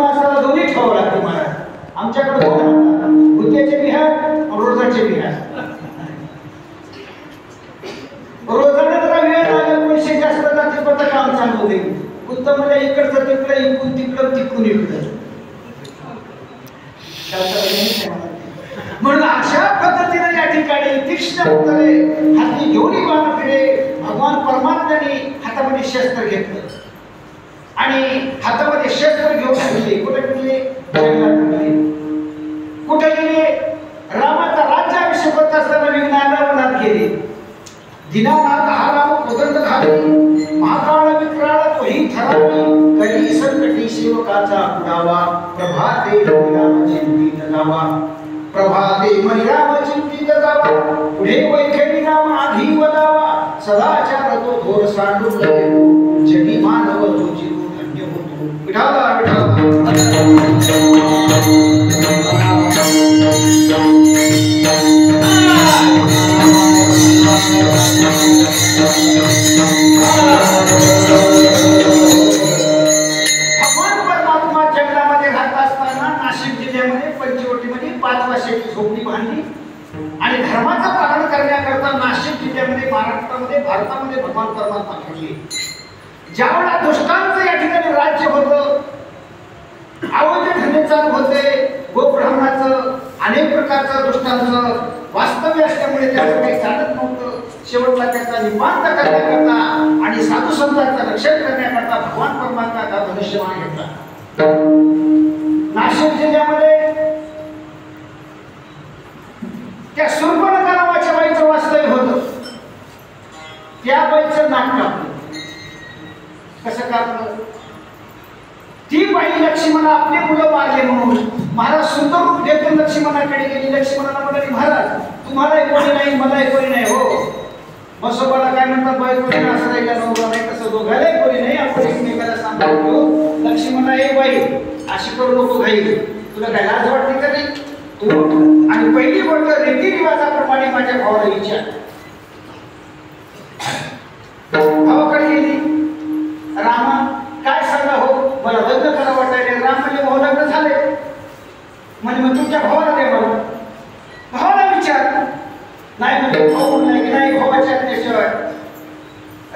माणसाला दोन्ही ठेवावं लागते महाराज. आमच्याकडे दोन हात, भुत्याचे बी हात आणि रोजाचे बी हात. रोजाने जरा वेळ लागेल, पैसे जास्त जातील पण काम चांगलं होईल. उत्तममध्ये इकडचं तिकडं, इकडून तिकडं, तिकडून इकडं. म्हणून अशा पद्धतीने या ठिकाणी तीक्ष्ण उत्तरे हाती घेऊन बाण फिरे. भगवान परमात्म्याने हातामध्ये शस्त्र घेतलं आणि हातामध्ये शस्त्र घेऊन गेले. कुठे गेले? कुठे गेले? रामाचा राज्याभिषेक होत असताना विघ्नाला वनात गेले. दिनानाथ हा राम कोदंडधारी, महाकाळ विक्राळ तोही ठरावी, कली संकटी सेवकाचा पुरावा, प्रभाते राम चिंतित जावा, प्रभाते राम चिंतित जावा, पुढे वैखरी नाम आधी वदावा, सदाचार तो थोर सांडून गेलो, जगी मानव तुझी धन्य होतो. विठाला भगवान परमात्मा जंगलामध्ये राहत असताना नाशिक जिल्ह्यामध्ये पंचवटीमध्ये 5 वर्षाची झोपडी बांधली आणि धर्माचं पालन करण्याकरता नाशिक जिल्ह्यामध्ये, महाराष्ट्रामध्ये, भारतामध्ये भगवान परमात्मा ठरले. ज्यावेळेला दुष्टांचं या ठिकाणी राज्य होतं, अवैध धंदे चालू होते, गोब्राह्मणाचं अनेक प्रकारचं दुष्टांचं वास्तव्य असल्यामुळे त्याचं काही चालत नव्हतं. शेवटला त्याचा निपात करण्याकरता आणि साधू संतांचं रक्षण करण्याकरता भगवान परमात्मा धनुष्यबाण घेतला. नाशिक जिल्ह्यामध्ये त्या सुर्पणखा नावाच्या बाईचं वास्तव्य होतं. त्या बाईचं नाक कापलं. कसं कापलं? ती बाई लक्ष्मणा आपले मुलं मारले म्हणून महाराज सुंदर रूप घेतून लक्ष्मणाकडे गेली. लक्ष्मणाला म्हणाली, महाराज तुम्हाला कोणी नाही, मला कोणी नाही. हो बसोबाला काय म्हणतात, बाई कोणी असं नाही का, नवरा नाही, तसं दोघायला कोणी नाही, आपण एकमेकाला सांभाळतो. लक्ष्मणा हे बाई अशी करू नको घाई, तुला काय लाज वाटते का नाही? तू आणि पहिली गोष्ट रीतिरिवाजाप्रमाणे माझ्या भावाला विचार. भावाकडे गेली, रामा काय सांगा हो, मला लग्न करा वाटायले. राम म्हणजे भाऊ लग्न झाले म्हणजे मग तुमच्या भावाला दे, मला भावाला विचार. नाही म्हणजे भाऊ नाही की नाही, भावाच्या त्याशिवाय.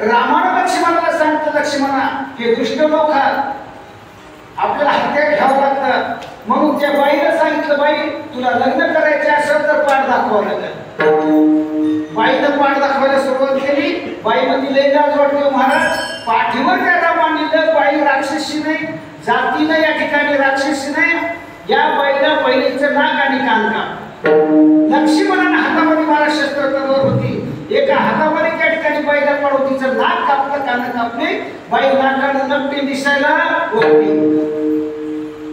रामानं लक्ष्मणाला सांगतं, लक्ष्मणा हे दुष्ट लोक आपल्याला हत्या घ्यावं लागतं. म्हणून त्या बाईला सांगितलं, बाई तुला लग्न करायचे असेल तर पाठ दाखवावं लागेल. बाईनं पाठ दाखवायला सुरुवात केली. बाईमध्ये लय लाज वाटते महाराज. पाठीवर त्या रामाने बाई राक्षसी नाही, जातीनं या ठिकाणी राक्षसी नाही. या बाईला पहिलीचं नाक आणि कान काप. लक्ष्मणानं हातामध्ये 12 शस्त्र तलवार होती. एका हातामध्ये त्या ठिकाणी बाईला पाडवतीचं नाक कापलं, कान कापले. बाई नाकानं नकटी दिसायला होती.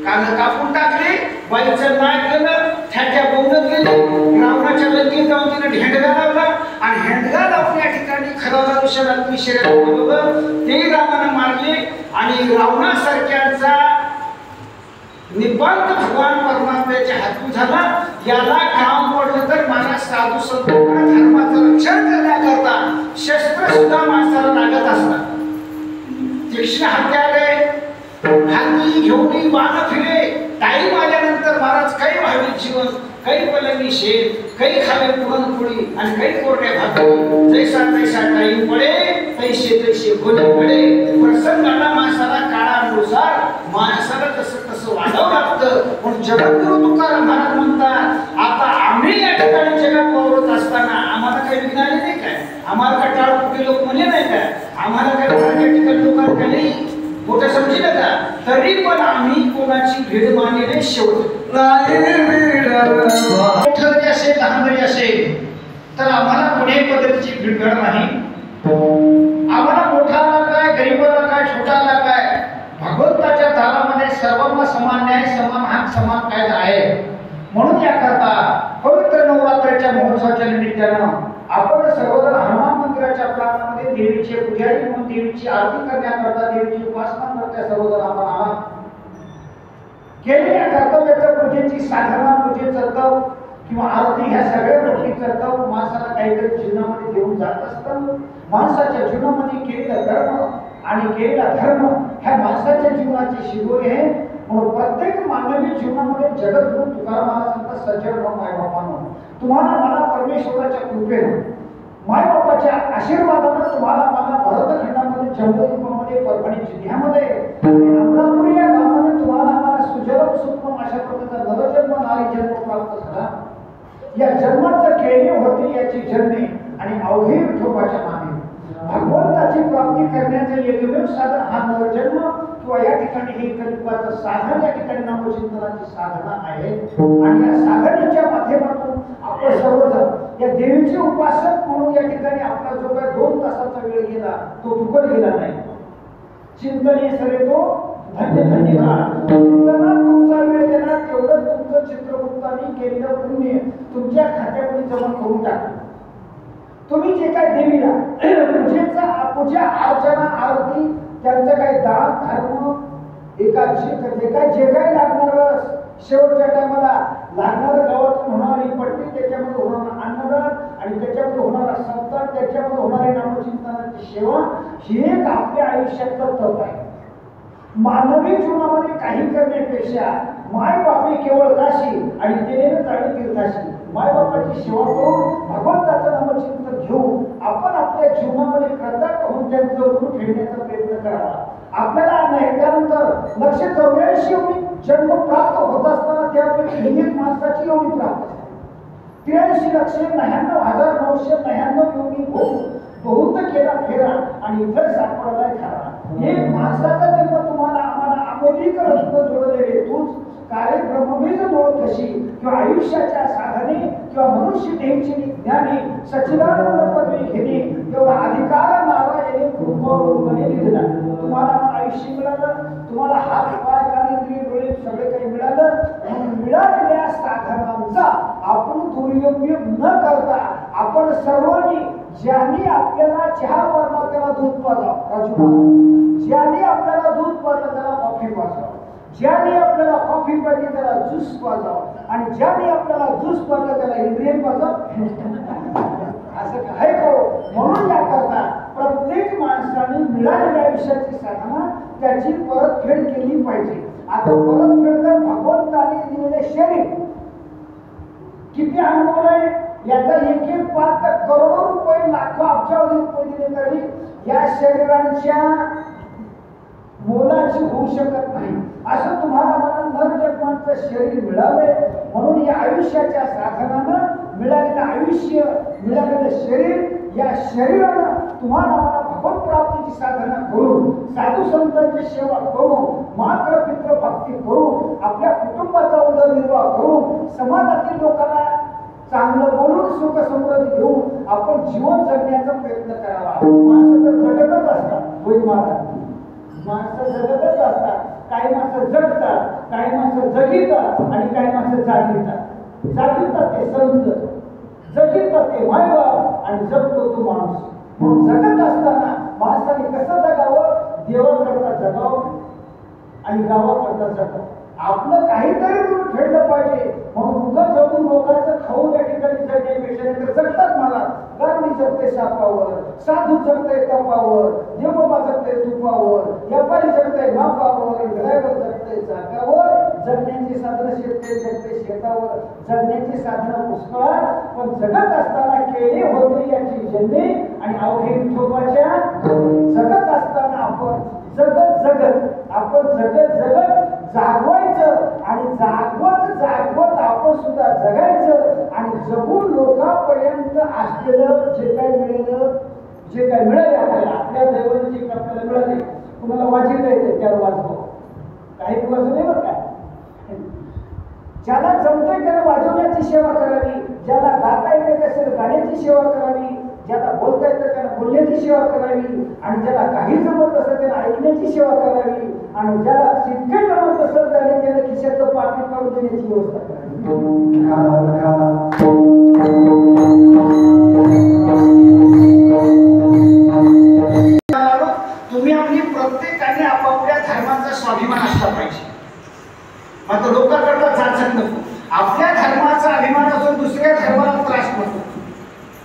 कान कापून टाकले. बाईचं नाक गेलं, छाट्या बोलत गेले. रावणाच्या लंगेत जाऊन तिने ढेंडगा लावला आणि ढेंडगा लावून या ठिकाणी खराला विषयाला शरीरात ते रामानं मारले आणि रावणासारख्यांचा निपात भगवान परमात्म्याच्या हातून झाला. याला काम पडलं तर मला साधू संतांना धर्माचं रक्षण करण्याकरता शस्त्र सुद्धा माणसाला लागत असतात. तीक्ष्ण हत्यारे हाती घेऊन बाण फिरे. टाईम आल्यानंतर महाराज काही व्हावे जीवन, काही पलंगी शेत, काही खावे पुरणपोळी आणि काही कोरड्या भाकरी. जैसा तैसा टाईम पडे, तैसे तैसे भोले पडे. प्रसंगाला माणसाला काळानुसार माणसाला तसं तसं वाढावं लागतं. म्हणून जगद्गुरु तुकाराम महाराज म्हणतात, आता आम्ही या ठिकाणी जगात वावरत असताना आम्हाला काही विघ्न आले नाही काय? आम्हाला काय टाळपुटी लोक म्हणले नाही काय? आम्हाला काय त्या ठिकाणी लोकांना काही मोठं समजलं का? तरी पण आम्ही कोणाची भीड मानली नाही. शेवट मोठं असेल लहान जरी असेल तर आम्हाला कोणत्याही पद्धतीची भीड नाही. आम्हाला मोठाला काय, गरीबाला काय, छोटाला काय, भगवंताच्या दारामध्ये सर्वांना समान न्याय, समान हक, समान कायदा आहे. म्हणून याकरता पवित्र नवरात्राच्या महोत्सवाच्या निमित्तानं आपण सर्वजण हनुमान मंदिराच्या प्रांगणामध्ये देवीचे पुजारी म्हणून देवीची आरती करण्याकरता, देवीची उपासना करता सर्वजण आपण आहात. केलेल्या कर्तव्याच्या पूजेची साधना, पूजेचं किंवा आरती ह्या सगळ्या गोष्टीचं माणसाला काहीतरी जीवनामध्ये घेऊन जात असतं. माणसाच्या जीवनामध्ये केलेला कर्म आणि केलेला धर्म ह्या माणसाच्या जीवनाची शिगोरी आहे. म्हणून प्रत्येक मानवी जीवनामध्ये जगद्गुरु तुकाराम महाराजांचा सज्जन मायबापांनो, तुम्हाला मला परमेश्वराच्या कृपेने मायबापाच्या आशीर्वादाने तुम्हाला मला भरतखंडामध्ये जम्मूमध्ये परभणी जिल्ह्यामध्ये अमरापूर या गावामध्ये तुम्हाला मला सुजलम सुखम अशा प्रकारचा नवजन्म नारी जन्म प्राप्त झाला। या जन्माचं खेळणे होते याची जन्मे आणि अवघे विठोबाच्या मागे भगवंताची प्राप्ती करण्याचे एकमेव साधन हा नवजन्म किंवा या ठिकाणी हे कलियुगाचं साधन या ठिकाणी नामचिंतनाची साधना आहे। आणि या साधनेच्या माध्यमातून आपण सर्वजण या देवीचे उपासक म्हणून या ठिकाणी आपला जो काही 2 तासाचा वेळ गेला तो फुकट गेला नाही। चिंतने सरे तो धन्य धन्य काळ चिंतनात तुमचा वेळ देणार तेवढं तुमचं चित्रगुप्तांनी केलेलं पुण्य तुमच्या खात्यामध्ये जमा करून टाकलं। तुम्ही जे काय देवीला पूजा अर्चना आरती त्यांचं काही दान धर्म एकादशी जे काय लागणार शेवटच्या टायमाला लागणार गावातून होणारी पट्टी त्याच्यामध्ये होणारा अन्नदान आणि त्याच्यामध्ये होणारा संतान त्याच्यामध्ये होणारी नामचिंतनाची सेवा ही एक आपल्या आयुष्यातलं तप आहे। मानवी जीवनामध्ये काही करण्यापेक्षा मायबापी केवळ राशी आणि तेने जाणे तीर्थाशी मायबापाची सेवा करून भगवंताचं नामचिंतन घेऊन आपण आपल्या जीवनामध्ये कृतज्ञ होऊन त्यांचं ऋण फेडण्याचा प्रयत्न करावा। आपल्याला त्यानंतर 184 एवढी जन्म प्राप्त होत असताना त्यापैकी एक माणसाची एवढी प्राप्त झाली। 83,99,999 एवढी बहुत केला फेरा आणि इथं सापडला खरा। एक माणसाचा जन्म तुम्हाला आम्हाला अमोलिक रत्न जोडलेले तूच कार्यक्रमबीज डोळ कशी किंवा आयुष्याच्या साधने किंवा मनुष्य देहीची ज्ञाने सच्चिदानंद पदवी घेणे एवढा अधिकार नारायणे कृपाने दिला। तुम्हाला आयुष्य मिळालं, तुम्हाला हात पाय कान इंद्रिय डोळे सगळे काही मिळालं, म्हणून मिळालेल्या साधनांचा आपण दुर्योपयोग न करता आपण सर्वांनी ज्यांनी आपल्याला चहा पाजला त्याला दूध पाजावं, ज्यांनी आपल्याला दूध पाजलं त्याला कॉफी पाजावं, ज्यांनी आपल्याला कॉफी पाजली त्याला ज्यूस पाजावं आणि ज्यांनी आपल्याला ज्यूस पाजलं त्याला इंद्रिय पाजावं। असं काय को म्हणून याकरता प्रत्येक माणसाने मिळालेल्या आयुष्याची साधना त्याची परतफेड केली पाहिजे। आता परतफेड तर भगवंताने दिलेले शरीर किती अनुभव आहे याचा एक पाच करोडो रुपये लाखो अब्जावधी रुपये दिले तरी या शरीरांच्या मोलाची होऊ शकत नाही। असं तुम्हाला मला नरजन्माचं शरीर मिळाले म्हणून या आयुष्याच्या साधनानं मिळालेलं आयुष्य मिळालेलं शरीर या शरीरानं तुम्हाला मला भगवत प्राप्तीची साधना करून साधू संतांची सेवा करून मात्र पितृ भक्ती करून आपल्या कुटुंबाचा उदरनिर्वाह करून समाजातील लोकांना चांगलं बोलून सुख समृद्धी घेऊन आपण जीवन जगण्याचा प्रयत्न करावा। माणसं तर जगतच असतात होय महाराज, माणसं जगतच असतात। काही माणसं जगतात, काही माणसं जगितात आणि काही माणसं जागीतात। जागीतात ते संत, जगितात ते मायबाप आणि जगतो तो माणूस। म्हणून जगत असताना माणसाने कसं जगावं, देवाकरता जगावं आणि गावाकरता जगावं। आपलं काहीतरी ऋण फेडलं पाहिजे म्हणून उगाच जगून लोकांचं खाऊन या ठिकाणी जगण्यापेक्षा जगतात मला गारणी जगते सापावर, साधू जगते तपावर, देवबाबा जगते तुपावर, व्यापारी जगते मापावर, ड्रायव्हर जगते चाकावर। जगण्याची साधनं शेतकरी जगते शेतावर, जगण्याची साधनं पुष्कळात पण जगत असताना केले होते याची जन्मे आणि अवघे विठोबाच्या जगत असताना आपण जगत जागवायचं आणि जागवत आपण सुद्धा जगायचं आणि जगून लोकांपर्यंत असलेलं जे काय मिळाले आपल्या दैवाने जे आपल्याला मिळाले। कुणाला वाजवता येते त्याला वाजवा, काही कुणाचं नाही बरं काय। ज्याला जमतंय त्याला वाजवण्याची सेवा करावी, ज्याला गाता येते त्याला गाण्याची सेवा करावी, ज्याला बोलता येतं त्याला बोलण्याची सेवा करावी आणि ज्याला काही जमत असेल त्याला ऐकण्याची सेवा करावी आणि ज्याला तितके जमत असेल त्याने खिशातलं पाकिट काढून देण्याची व्यवस्था करावी। तुम्ही आपली प्रत्येकाने आपापल्या धर्माचा स्वाभिमान असला पाहिजे, मात्र लोकांकडे जाचक नको। आपल्या धर्माचा अभिमान असून दुसऱ्या धर्माला त्रास नको।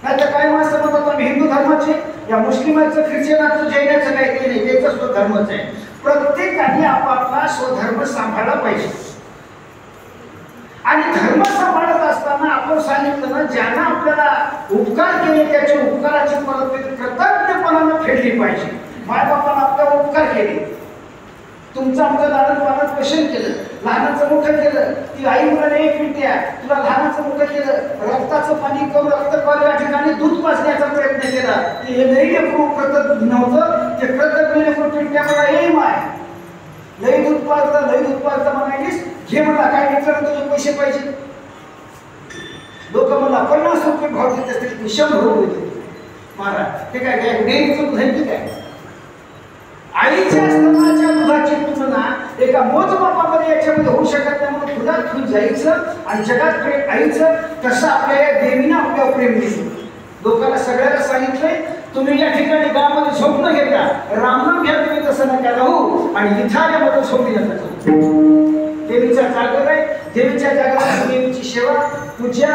नाही तर काही माणसं म्हणतात आम्ही हिंदू धर्माचे या मुस्लिमाचं ख्रिश्चनाचं जैनाचं काही ते नाही, त्याचा स्वधर्मच आहे. प्रत्येकाने आपापला स्वधर्म सांभाळला पाहिजे. आणि धर्म सांभाळत असताना आपण सांगितलं ना, ज्यांना आपल्याला उपकार केले त्याच्या उपकाराची परतफेड कृतज्ञपणानं फेडली पाहिजे. मायबापानं आपल्याला उपकार केले, तुमचं आमचं लाडन पालन पोषण केलं, लहानाचं मोठं केलं, ती आई मुलाने एक मिनिट्या तुला लहानाचं मोठं केलं, रक्ताचं पाणी करून रक्तपात या ठिकाणी दूध पाजण्याचा प्रयत्न केला, हे लई लेकरू कृतज्ञ नव्हतं, ते कृतज्ञ लेकरू पिंट्या मला हे माय लई दूध पाजतं म्हणालीस, घे मला काय विचार तुझे पैसे पाहिजे. लोक मला 50 रुपये भाव देत असतील, तू 100 रुपये देते महाराज. ते काय काय डेअरीचं दूध आहे की काय? आईच्या स्तनाच्या दुधाची तुलना एका मोजमापामध्ये याच्यामध्ये होऊ शकत नाही. म्हणून दुधात घेऊन जायचं आणि जगात प्रेम आईचं. तसं आपल्या देवीनं आपल्यावर प्रेम दिलं. लोकांना सगळ्याला सांगितलंय तुम्ही या ठिकाणी गावामध्ये झोप न घेता रामनाम घ्या, तुम्ही तसं नका राहू आणि इथं आल्यामध्ये झोपी नका जाऊ. देवीचा जागर आहे, देवीच्या जागरात देवीची सेवा, पूजा,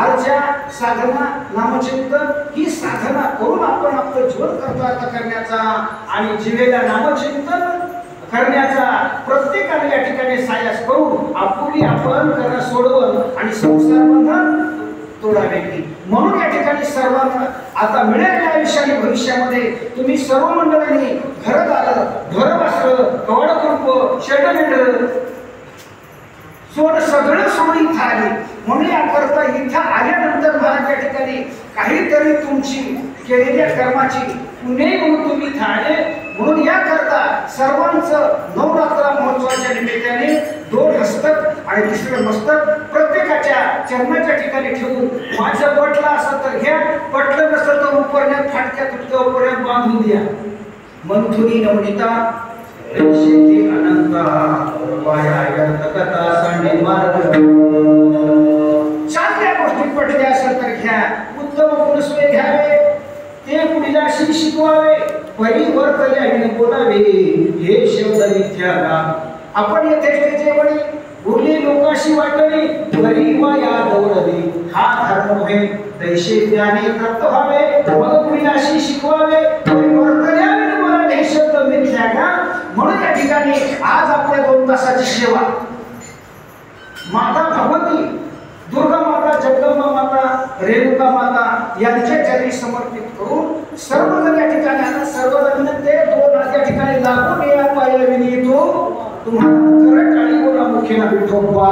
अर्चा, साधना, नामचिंतन ही साधना करून आपण आपलं जीवन कर्तव्य करण्याचा आणि जीवेला नामचिंतन करण्याचा प्रत्येकाने या ठिकाणी सायास करून आपुली आपण करणं सोडवं आणि संसार बंधन तोडावे. म्हणून या ठिकाणी सर्वांना आता मिळालेल्या आयुष्याने भविष्यामध्ये तुम्ही सर्व मंडळींनी घरदार, घरवासर, कवडकुंप, शेडमेंढर सोड सगळं सोडून इथं आले. म्हणून याकरता इथं आल्यानंतर महाराज या ठिकाणी काहीतरी तुमची केलेल्या कर्माची पुण्य म्हणून तुम्ही इथं आले. म्हणून याकरता सर्वांचं नवरात्र महोत्सवाच्या निमित्ताने 2 हस्तक आणि 3रं मस्तक प्रत्येकाच्या चरणाच्या ठिकाणी ठेवून माझं पटलं असं तर घ्या, पटलं नसलं तर उपरण्यात फाटक्या तुटक्या उपरण्यात बांधून द्या. मंथुनी नवनीता अनंत कथा सांडे मार्ग. चांगल्या गोष्टी पटल्या असेल तर घ्या, उत्तम पुनस्वे घ्यावे, ते पुढीलाशी शिकवावे, परिवर्तल्याने बोलावे, हे शब्द मिथ्याला. आपण यथेष्ट जेवणी बोली लोकाशी वाटली, बरी वाया दौडली. हा धर्म नव्हे, तैसे ज्ञानी तत्व व्हावे, मग पुढीलाशी शिकवावे, परिवर्तल्याने बोलावे, हे शब्द मिथ्याला. म्हणून या ठिकाणी आज आपल्या 2 तासाची सेवा माता भगवती, दुर्गा माता, जगदंबा माता, रेणुका माता यांच्या चरणी समर्पित करून सर्वजण या ठिकाणी आला. सर्वजण ते 2 या ठिकाणी लागून या पाया विनीतो तुम्हाला करट आणि बोला मुखेना विठोबा.